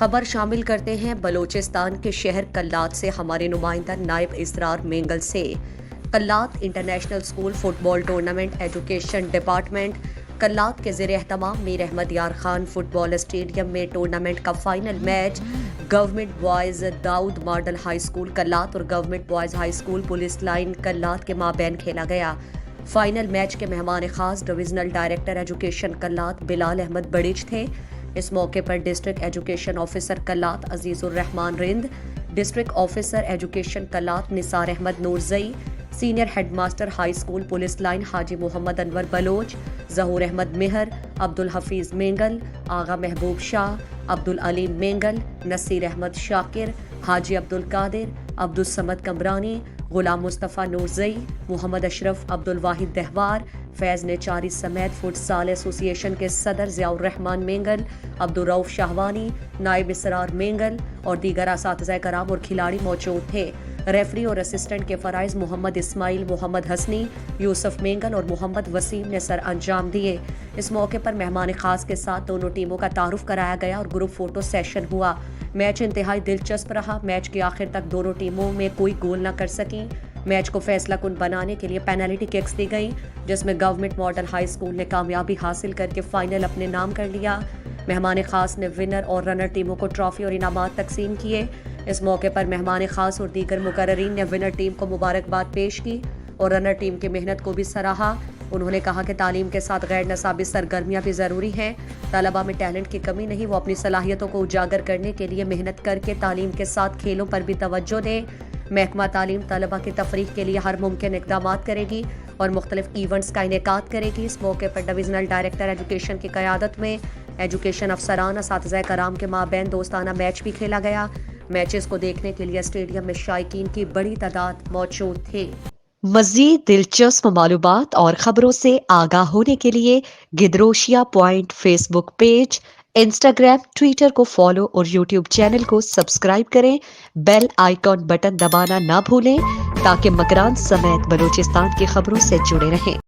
خبر شامل کرتے ہیں بلوچستان کے شہر کلات سے ہمارے نمائندہ نائب اسرار مینگل سے۔ کلات انٹرنیشنل اسکول فٹ بال ٹورنامنٹ ایجوکیشن ڈپارٹمنٹ کلات کے زیر اہتمام میر احمد یار خان فٹ بال اسٹیڈیم میں ٹورنامنٹ کا فائنل میچ گورنمنٹ بوائز داؤد ماڈل ہائی اسکول کلات اور government boys high school police line Kalat کے مابین کھیلا گیا۔ فائنل میچ کے مہمان خاص ڈویژنل ڈائریکٹر ایجوکیشن کلات بلال احمد بڑیچ تھے۔ اس موقع پر ڈسٹرکٹ ایجوکیشن آفیسر کلات عزیز الرحمان رند، district officer education Kalat Nisar Ahmed Noorzai, senior head master high school police line Haji Muhammad انور بلوچ، ظہور احمد مہر، عبدالحفیظ مینگل، آغا محبوب شاہ، عبدالعلیم مینگل، نصیر احمد شاکر، حاجی عبدالقادر، عبدالصمد کمرانی، غلام مصطفیٰ نورزئی، محمد اشرف، عبدالواحد دہوار، فیض نیچاری سمیت فٹ سال ایسوسی ایشن کے صدر ضیاء الرحمان مینگل، عبدالرؤف شاہوانی، نائب اسرار مینگل اور دیگر اساتذہ کرام اور کھلاڑی موجود تھے۔ ریفری اور اسسٹنٹ کے فرائض محمد اسماعیل، محمد حسنی، یوسف مینگل اور محمد وسیم نے سر انجام دیے۔ اس موقع پر مہمان خاص کے ساتھ دونوں ٹیموں کا تعارف کرایا گیا اور گروپ فوٹو سیشن ہوا۔ میچ انتہائی دلچسپ رہا۔ میچ کے آخر تک دونوں ٹیموں میں کوئی گول نہ کر سکیں۔ میچ کو فیصلہ کن بنانے کے لیے پینلٹی ککس دی گئیں، جس میں گورنمنٹ ماڈل ہائی اسکول نے کامیابی حاصل کر کے فائنل اپنے نام کر لیا۔ مہمان خاص نے ونر اور رنر ٹیموں کو ٹرافی اور انعامات تقسیم کیے۔ اس موقع پر مہمان خاص اور دیگر مقررین نے ونر ٹیم کو مبارکباد پیش کی اور رنر ٹیم کی محنت کو بھی سراہا۔ انہوں نے کہا کہ تعلیم کے ساتھ غیر نصابی سرگرمیاں بھی ضروری ہیں۔ طلباء میں ٹیلنٹ کی کمی نہیں، وہ اپنی صلاحیتوں کو اجاگر کرنے کے لیے محنت کر کے تعلیم کے ساتھ کھیلوں پر بھی توجہ دیں۔ محکمہ تعلیم طلباء کی تفریح کے لیے ہر ممکن اقدامات کرے گی اور مختلف ایونٹس کا انعقاد کرے گی۔ اس موقع پر ڈویژنل ڈائریکٹر ایجوکیشن کی قیادت میں ایجوکیشن افسران، اساتذہ کرام کے مابین دوستانہ میچ بھی کھیلا گیا۔ میچز کو دیکھنے کے لیے اسٹیڈیم میں شائقین کی بڑی تعداد موجود تھی۔ مزید دلچسپ معلومات اور خبروں سے آگاہ ہونے کے لیے Gedrosia point Facebook page, Instagram, Twitter کو فالو اور یوٹیوب چینل کو سبسکرائب کریں۔ بیل آئیکن بٹن دبانا نہ بھولیں تاکہ مکران سمیت بلوچستان کی خبروں سے جڑے رہیں۔